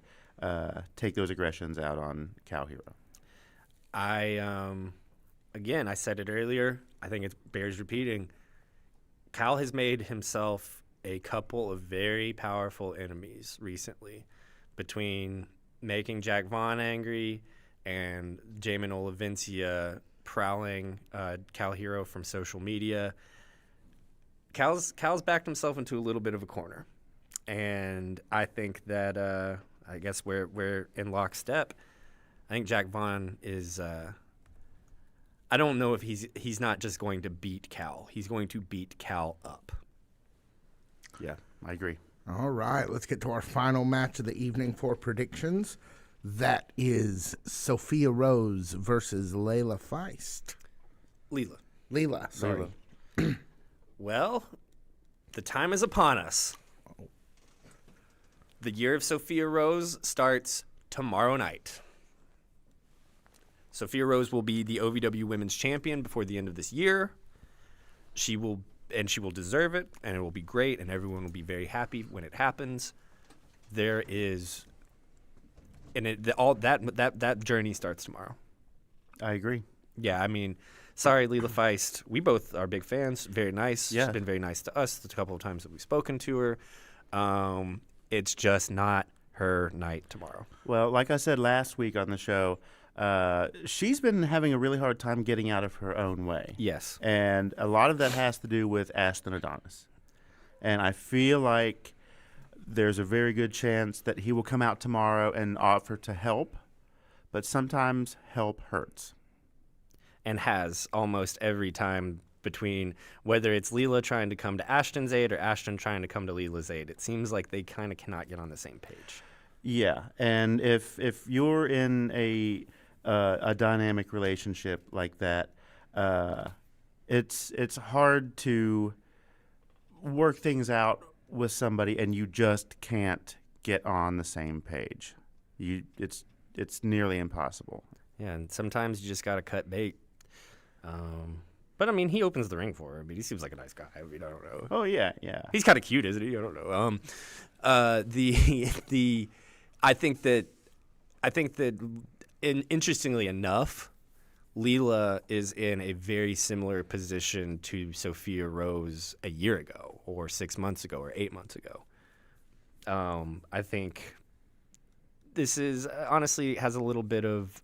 take those aggressions out on Cal Hero. Again, I said it earlier. I think it bears repeating. Cal has made himself a couple of very powerful enemies recently, between making Jack Vaughn angry and Jamin Olivencia prowling Cal Hero from social media. Cal's backed himself into a little bit of a corner, and I think that I guess we're in lockstep. I think Jack Vaughn is. I don't know if he's not just going to beat Cal. He's going to beat Cal up. Yeah, I agree. All right, let's get to our final match of the evening for predictions. That is Sophia Rose versus Layla Feist. Leela, sorry. Well, the time is upon us. The year of Sophia Rose starts tomorrow night. Sophia Rose will be the OVW Women's Champion before the end of this year. She will deserve it, and it will be great, and everyone will be very happy when it happens. There is, and that journey starts tomorrow. I agree. Yeah, I mean, sorry, Layla Feist. We both are big fans. Very nice. Yeah. She's been very nice to us the couple of times that we've spoken to her. It's just not her night tomorrow. Well, like I said last week on the show, she's been having a really hard time getting out of her own way. Yes. And a lot of that has to do with Ashton Adonis. And I feel like there's a very good chance that he will come out tomorrow and offer to help, but sometimes help hurts. And has almost every time, between whether it's Layla trying to come to Ashton's aid or Ashton trying to come to Leela's aid. It seems like they kind of cannot get on the same page. Yeah, and if you're in a dynamic relationship like that, it's hard to work things out with somebody, and you just can't get on the same page. It's nearly impossible. Yeah, and sometimes you just got to cut bait. But I mean, he opens the ring for her. I mean, he seems like a nice guy. I mean, I don't know. Oh yeah. He's kind of cute, isn't he? I don't know. I think that interestingly enough, Layla is in a very similar position to Sophia Rose a year ago, or 6 months ago, or 8 months ago. I think this is honestly has a little bit of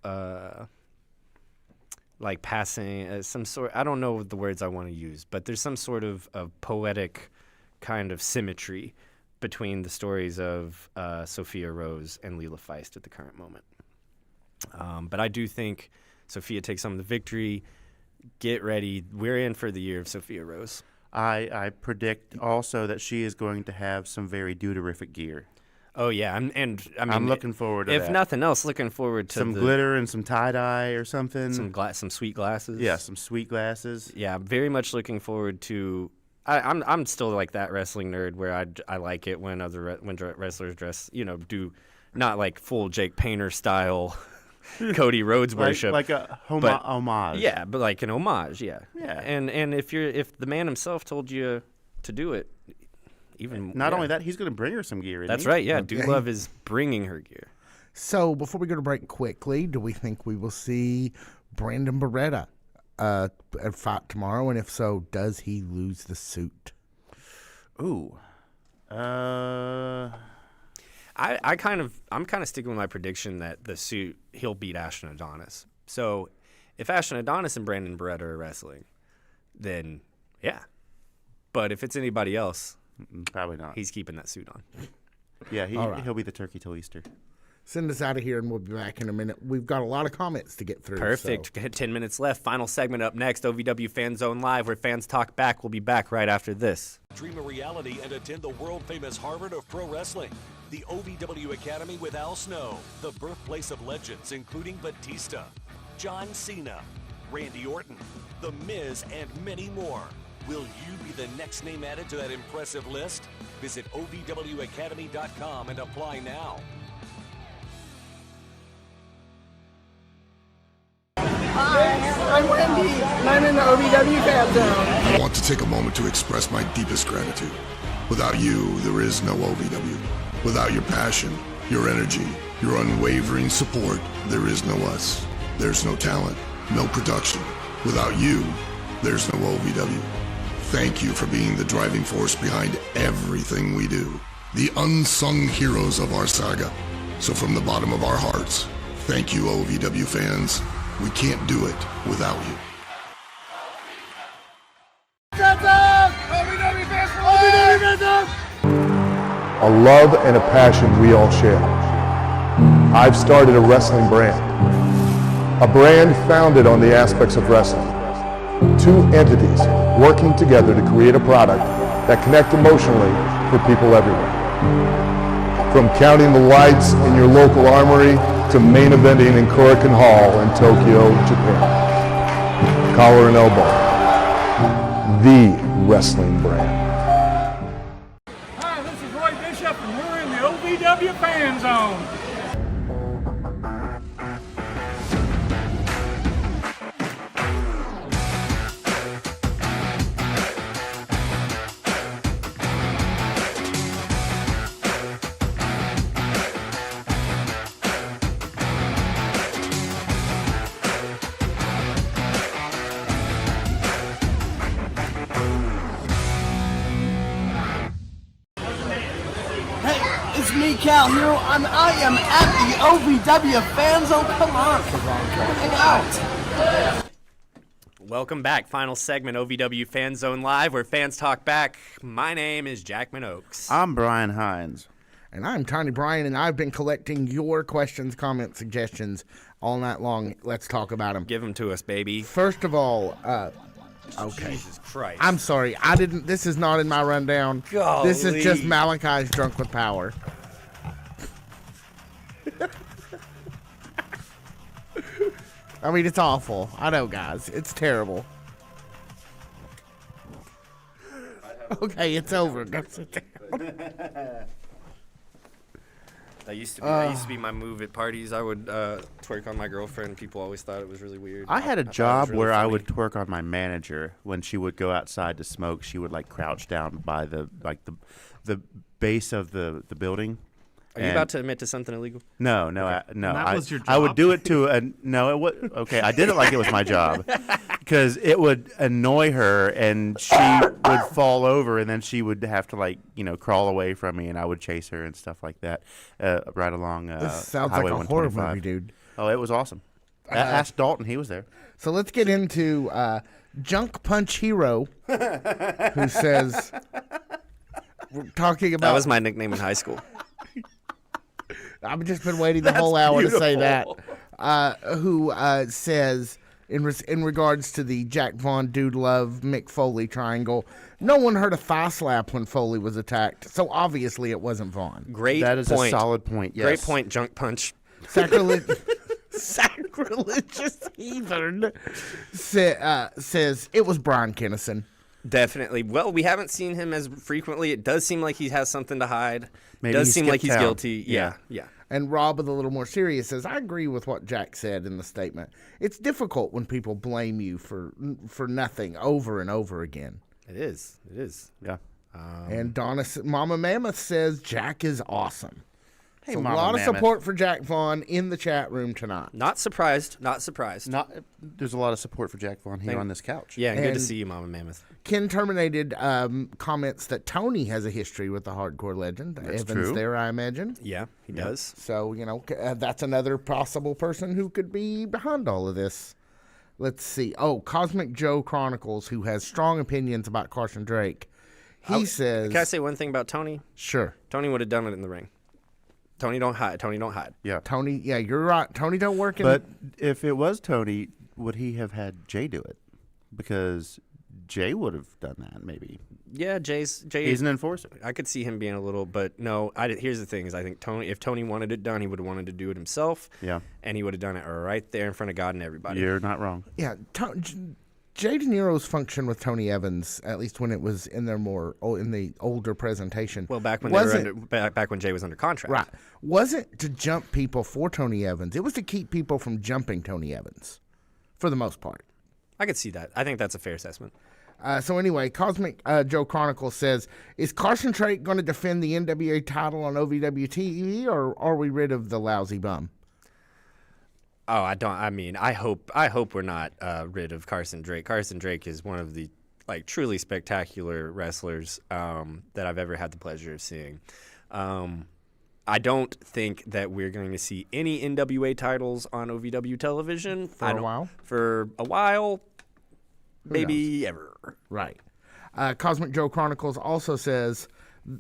like passing some sort. I don't know the words I want to use, but there's some sort of poetic kind of symmetry between the stories of Sophia Rose and Layla Feist at the current moment. But I do think Sophia takes home the victory. Get ready. We're in for the year of Sophia Rose. I predict also that she is going to have some very dude-terrific gear. Oh, yeah. And I mean, I'm looking forward to that. If nothing else, looking forward to some glitter and some tie-dye or something. Some sweet glasses. Yeah, some sweet glasses. Yeah, very much looking forward to. I'm still like that wrestling nerd where I like it when when wrestlers dress, do not like full Jake Painter style Cody Rhodes worship, like a homage. Yeah, but like an homage. Yeah. Yeah. And if the man himself told you to do it, even not only that, he's going to bring her some gear. That's right. Yeah, Dude Love is bringing her gear. So before we go to break quickly, do we think we will see Brandon Beretta fight tomorrow? And if so, does he lose the suit? Ooh. I'm kind of sticking with my prediction that the suit, he'll beat Ashton Adonis. So if Ashton Adonis and Brandon Beretta are wrestling, then yeah. But if it's anybody else, probably not. He's keeping that suit on. Yeah, he'll be the turkey till Easter. Send us out of here, and we'll be back in a minute. We've got a lot of comments to get through. Perfect. So. 10 minutes left. Final segment up next, OVW Fan Zone Live, where fans talk back. We'll be back right after this. Dream of reality and attend the world-famous Harvard of Pro Wrestling. The OVW Academy with Al Snow, the birthplace of legends including Batista, John Cena, Randy Orton, The Miz, and many more. Will you be the next name added to that impressive list? Visit OVWacademy.com and apply now. Hi, I'm Randy, and I'm in the OVW Fan Zone. I want to take a moment to express my deepest gratitude. Without you, there is no OVW. Without your passion, your energy, your unwavering support, there is no us. There's no talent, no production. Without you, there's no OVW. Thank you for being the driving force behind everything we do. The unsung heroes of our saga. So from the bottom of our hearts, thank you, OVW fans. We can't do it without you. A love and a passion we all share. I've started a wrestling brand. A brand founded on the aspects of wrestling. Two entities working together to create a product that connect emotionally for people everywhere. From counting the lights in your local armory to main eventing in Korakuen Hall in Tokyo, Japan. Collar and elbow. The wrestling brand. Hi, this is Roy Bishop, and we're in the OVW Fan Zone. It's me, Cal Hero. I am at the OVW Fan Zone. Come on. Hang out. Welcome back. Final segment, OVW Fan Zone Live, where fans talk back. My name is Jackman Oaks. I'm Brian Hines. And I'm Tiny Brian, and I've been collecting your questions, comments, suggestions all night long. Let's talk about them. Give them to us, baby. First of all, okay. Jesus Christ. I'm sorry. This is not in my rundown. Golly. This is just Malachi's Drunk with Power. I mean, it's awful. I know, guys. It's terrible. Okay, it's over. Go sit down. That used to be my move at parties. I would twerk on my girlfriend. People always thought it was really weird. I had a thought it was job really where I funny. would twerk on my manager when she would go outside to smoke. She would like crouch down by the base of the building. Are you about to admit to something illegal? No. That was your I would job? do it to a no. It would okay. I did it like it was my job because it would annoy her, and she would fall over, and then she would have to crawl away from me, and I would chase her and stuff like that right along. This sounds Highway like a horror 125. movie, dude. Oh, it was awesome. Ask Dalton; he was there. So let's get into Junk Punch Hero, who says, we're talking about... That was my nickname in high school. I've just been waiting the whole hour to say that. Who says, in regards to the Jack Vaughn, Dude Love, Mick Foley triangle, no one heard a thigh slap when Foley was attacked, so obviously it wasn't Vaughn. Great That is point. a solid point. Yes. Great point, Junk Punch. Sacrilegious heathen says it was Brian Kennison. Definitely. Well, we haven't seen him as frequently. It does seem like he has something to hide. Maybe does he seem like skipped he's town. guilty. Yeah. And Rob, with a little more serious, says, I agree with what Jack said in the statement. It's difficult when people blame you for nothing over and over again. It is. Yeah. And Donna, Mama Mammoth says Jack is awesome. Hey, So a Mama lot of Mammoth. support for Jack Vaughn in the chat room tonight. Not surprised. There's a lot of support for Jack Vaughn here on this couch. Yeah, and good to And- see you, Mama Mammoth. Ken Terminated comments that Tony has a history with the hardcore legend. That's Evans true. there, I imagine. Yeah, he does. So, that's another possible person who could be behind all of this. Let's see. Oh, Cosmic Joe Chronicles, who has strong opinions about Carson Drake. He says... Can I say one thing about Tony? Sure. Tony would have done it in the ring. Tony don't hide. Yeah. Tony, yeah, you're right. Tony don't work in... But if it was Tony, would he have had Jay do it? Because Jay would have done that, maybe. Yeah, Jay's He's an enforcer. I could see him being a little, but no. Here's the thing: is I think if Tony wanted it done, he would have wanted to do it himself. Yeah. And he would have done it right there in front of God and everybody. You're not wrong. Yeah, Jay De Niro's function with Tony Evans, at least when it was in their in the older presentation. Well, back when they were back when Jay was under contract. Right. Wasn't to jump people for Tony Evans. It was to keep people from jumping Tony Evans, for the most part. I could see that. I think that's a fair assessment. So anyway, Cosmic Joe Chronicle says, is Carson Drake going to defend the NWA title on OVW TV, or are we rid of the lousy bum? Oh, I hope we're not rid of Carson Drake. Carson Drake is one of the truly spectacular wrestlers that I've ever had the pleasure of seeing. I don't think that we're going to see any NWA titles on OVW television For a while, maybe ever. Right. Cosmic Joe Chronicles also says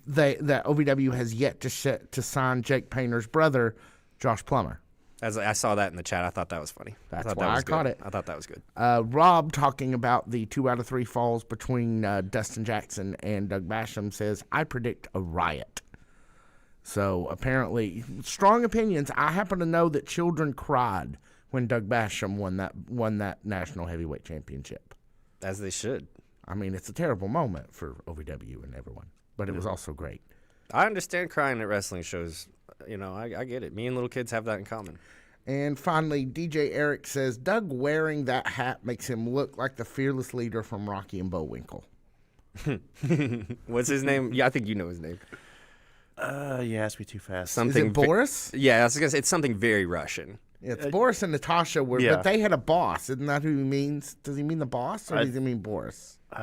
that OVW has yet to sign Jake Painter's brother, Josh Plummer. As I saw that in the chat, I thought that was funny. That's why I caught it. I thought that was good. Rob, talking about the 2 out of 3 falls between Dustin Jackson and Doug Basham, says, I predict a riot. So apparently, strong opinions. I happen to know that children cried when Doug Basham won that national heavyweight championship. As they should. I mean, it's a terrible moment for OVW and everyone, but it was also great. I understand crying at wrestling shows. I get it. Me and little kids have that in common. And finally, DJ Eric says, Doug wearing that hat makes him look like the fearless leader from Rocky and Bullwinkle. What's his name? Yeah, I think you know his name. You asked me too fast. Is it Boris? Yeah, I was gonna say it's something very Russian. Yeah, it's Boris and Natasha but they had a boss. Isn't that who he means? Does he mean the boss, or does he mean Boris? We're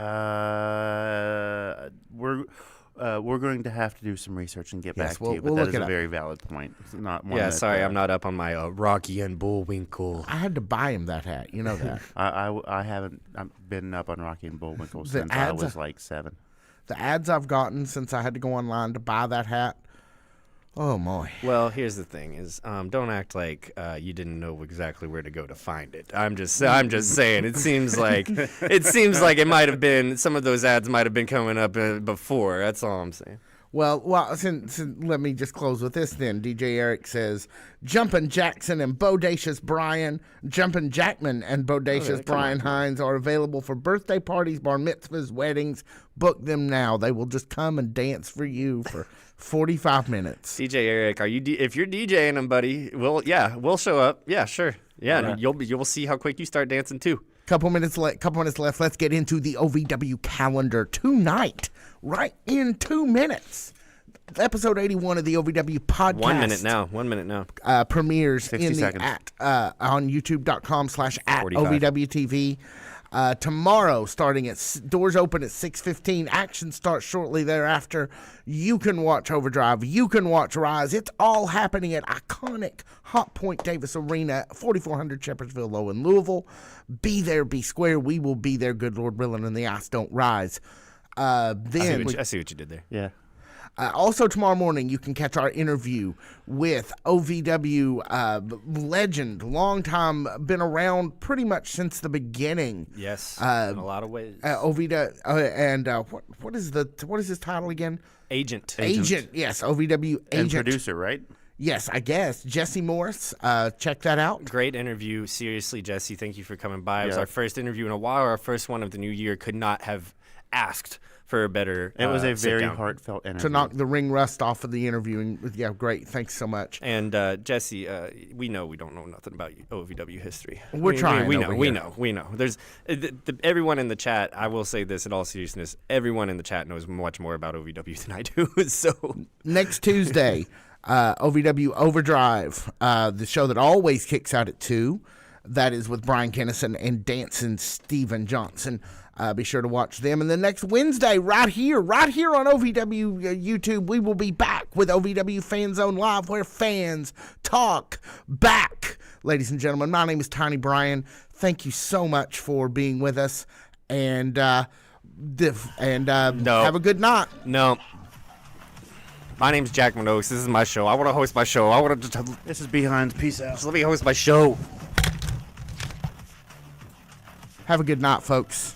going to have to do some research and get back to you, but that is a very valid point. It's not one I'm not up on my Rocky and Bullwinkle. I had to buy him that hat. You know that. I haven't been up on Rocky and Bullwinkle since I was like 7. The ads I've gotten since I had to go online to buy that hat. Oh, my. Well, here's the thing: is don't act like you didn't know exactly where to go to find it. I'm just saying. It seems like it might have been some of those ads might have been coming up before. That's all I'm saying. Well, since let me just close with this then. DJ Eric says, Jumpin' Jackson and Bodacious Brian, Jumpin' Jackman and Bodacious Brian Hines are available for birthday parties, bar mitzvahs, weddings. Book them now. They will just come and dance for you for 45 minutes. DJ Eric, if you're DJing them, buddy, we'll show up. Yeah, sure. Yeah, you'll see how quick you start dancing too. Couple minutes left. Let's get into the OVW calendar tonight. Right in 2 minutes. Episode 81 of the OVW podcast. 1 minute now. Premieres 60 seconds. On youtube.com/@OVWTV. Tomorrow, starting at doors open at 6:15. Action starts shortly thereafter. You can watch Overdrive. You can watch Rise. It's all happening at iconic Hot Point Davis Arena, 4400 Shepherdsville Low in Louisville. Be there, be square. We will be there. Good Lord willing, and the ice don't rise. I see what you did there. Yeah. Also tomorrow morning, you can catch our interview with OVW legend, long time, been around pretty much since the beginning. Yes, in a lot of ways. OVW and what is his title again? Agent. Yes, OVW agent and producer, right? Yes, I guess. Jesse Morris, check that out. Great interview. Seriously, Jesse, thank you for coming by. It was our first interview in a while, our first one of the new year. Could not have asked for a better It was a very heartfelt interview. To knock the ring rust off of the interview. And, yeah, great. Thanks so much. And Jesse, we know we don't know nothing about OVW history. We're trying. We know. There's everyone in the chat. I will say this in all seriousness: everyone in the chat knows much more about OVW than I do. So next Tuesday, OVW Overdrive, the show that always kicks out at 2. That is with Brian Kennison and Dancing Steven Johnson. Be sure to watch them. And then next Wednesday, right here on OVW YouTube, we will be back with OVW Fan Zone Live, where fans talk back. Ladies and gentlemen, my name is Tiny Brian. Thank you so much for being with us. And have a good night. No. My name's Jack Minogue. This is my show. I want to host my show. This is Behind. Peace out. Just let me host my show. Have a good night, folks.